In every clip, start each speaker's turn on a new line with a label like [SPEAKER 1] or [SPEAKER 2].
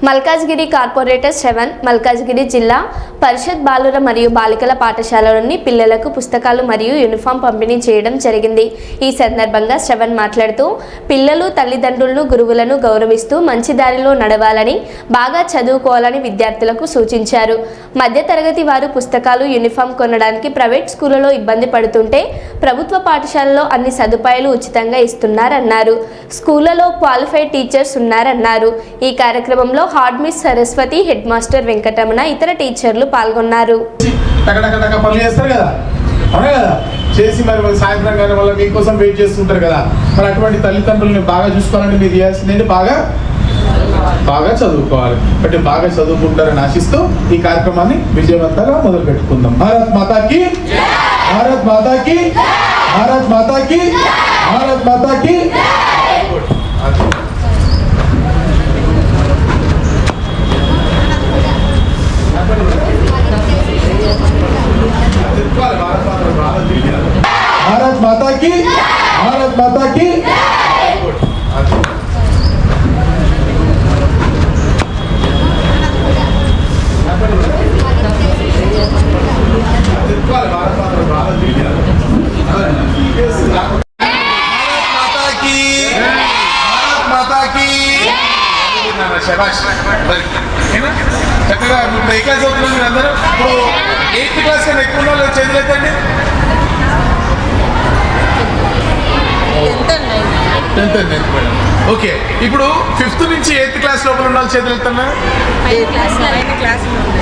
[SPEAKER 1] Malkajgiri corporator Shravan Malkajgiri జిల్లా పరిషత్ బాలుర మరియు బాలికల పాఠశాలలోని పిల్లలకు పుస్తకాలు మరియు యూనిఫామ్ పంపిణీ చేయడం జరిగింది. ఈ సందర్భంగా శ్రవణ్ మాట్లాడుతూ పిల్లలు తల్లిదండ్రులను గురువులను గౌరవిస్తూ మంచి దారిలో నడవాలని బాగా చదువుకోవాలని విద్యార్థులకు సూచించారు. మధ్యతరగతి వారు పుస్తకాలు యూనిఫామ్ కొనడానికి ప్రైవేట్ స్కూళ్లలో ఇబ్బంది పడుతుంటే ప్రభుత్వ పాఠశాలలో అన్ని సదుపాయాలు ఉచితంగా ఇస్తున్నారన్నారు. స్కూళ్లలో క్వాలిఫైడ్ టీచర్స్ ఉన్నారన్నారు. ఈ కార్యక్రమంలో hard miss Saraswati, head master Venkataramana, ఇతర టీచర్లు పాల్గొన్నారు.
[SPEAKER 2] చేసి మరి సాయంత్రం కానీ వల్ల మీకోసం వెయిట్ చేస్తుంటారు కదా, మరి అటువంటి తల్లిదండ్రులని బాగా చూసుకోవాలంటే మీరు చేయాల్సింది బాగా చదువుకోవాలి. అంటే బాగా చదువుకుంటారని ఆశిస్తూ ఈ కార్యక్రమాన్ని విజయవంతంగా మొదలు పెట్టుకుందాం. భారత్ మాతాకి, భారత్ మాతాకి, భారత్ మాతాకి, భారత్ మాతాకి. भारत माता की, भारत माता की. చక్కగా ఇప్పుడు ఏ క్లాస్ అవుతున్నాం మీరు అందరూ? ఇప్పుడు 8th క్లాస్ కన్నా ఎక్కువ ఉన్న వాళ్ళు చేతులెత్తండి. 10th and 9th madam. Okay, ఇప్పుడు 5th నుంచి 8th క్లాస్ లోపల ఉన్న వాళ్ళు చేతులు ఎత్తున్నా?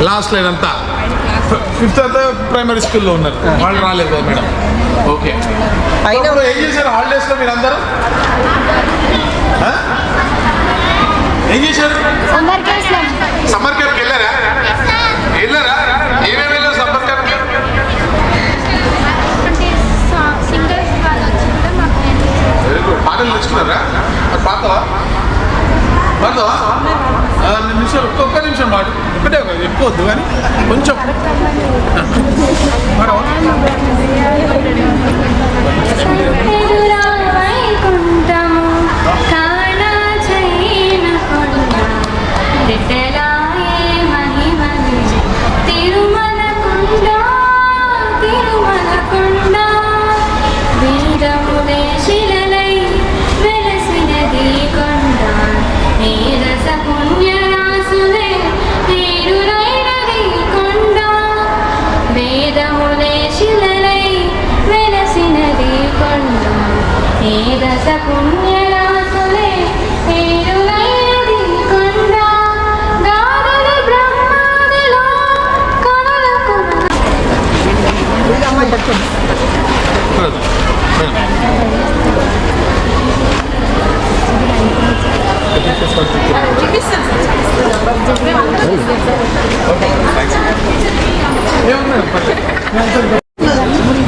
[SPEAKER 2] లాస్ట్ లైన్ అంతా 5th అంతా ప్రైమరీ స్కూల్లో ఉన్నారు, వాళ్ళు రాలేదు కదా మేడం. ఓకే, ఏం చేశారు హాలిడేస్ లో మీరు అందరూ? ఏం చేశారు? సమ్మర్ క్యాంప్కి వెళ్ళారా? ఏమేమి వెళ్ళారు సమ్మర్ క్యాంప్కి? Very good. పాటలు నేర్చుకున్నారా? అది పాడతావా? నిమిషాలు, ఒక్క నిమిషం పాటు. ఒకటే ఎక్కువద్దు కానీ కొంచెం పాడవా?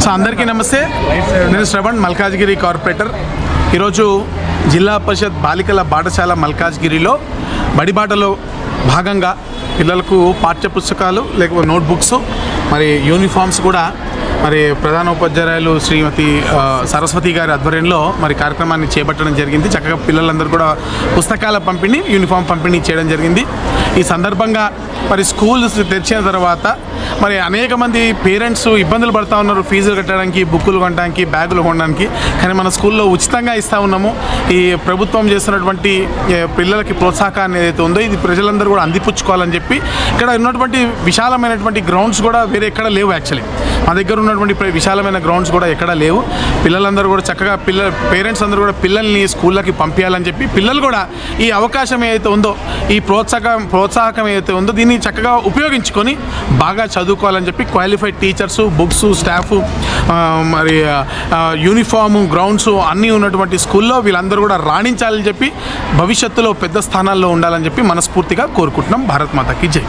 [SPEAKER 2] సో అందరికీ నమస్తే. నేను శ్రవణ్, మల్కాజ్గిరి కార్పొరేటర్. ఈరోజు జిల్లా పరిషత్ బాలికల పాఠశాల మల్కాజ్గిరిలో బడిబాటలో భాగంగా పిల్లలకు పాఠ్య పుస్తకాలు లేకపోతే నోట్బుక్స్ మరి యూనిఫామ్స్ కూడా మరి ప్రధాన ఉపాధ్యాయులు శ్రీమతి సరస్వతి గారి ఆధ్వర్యంలో మరి కార్యక్రమాన్ని చేపట్టడం జరిగింది. చక్కగా పిల్లలందరూ కూడా పుస్తకాల పంపిణీ, యూనిఫామ్ పంపిణీ చేయడం జరిగింది. ఈ సందర్భంగా మరి స్కూల్స్ తెరిచిన తర్వాత మరి అనేక మంది పేరెంట్స్ ఇబ్బందులు పడుతూ ఉన్నారు ఫీజులు కట్టడానికి, బుక్కులు కొనడానికి, బ్యాగులు కొనడానికి. కానీ మన స్కూల్లో ఉచితంగా ఇస్తూ ఉన్నాము. ఈ ప్రభుత్వం చేస్తున్నటువంటి పిల్లలకి ప్రోత్సాహాన్ని ఏదైతే ఉందో ఇది ప్రజలందరూ కూడా అందిపుచ్చుకోవాలని చెప్పి ఇక్కడ ఉన్నటువంటి విశాలమైనటువంటి గ్రౌండ్స్ కూడా వేరే ఎక్కడ లేవు. యాక్చువల్లీ మా దగ్గర ఉన్నటువంటి విశాలమైన గ్రౌండ్స్ కూడా ఎక్కడా లేవు. పిల్లలందరూ కూడా చక్కగా పేరెంట్స్ అందరూ కూడా పిల్లల్ని స్కూళ్ళకి పంపించాలని చెప్పి పిల్లలు కూడా ఈ అవకాశం ఏదైతే ఉందో, ఈ ప్రోత్సాహకం ఏదైతే ఉందో దీన్ని చక్కగా ఉపయోగించుకొని బాగా చదువుకోవాలని చెప్పి క్వాలిఫైడ్ టీచర్సు, బుక్స్, స్టాఫ్, మరి యూనిఫాము, గ్రౌండ్స్ అన్నీ ఉన్నటువంటి స్కూల్లో వీళ్ళందరూ కూడా రాణించాలని చెప్పి భవిష్యత్తులో పెద్ద స్థానాల్లో ఉండాలని చెప్పి మనస్ఫూర్తిగా కోరుకుంటున్నాం. భారత్ మాతాకి జై.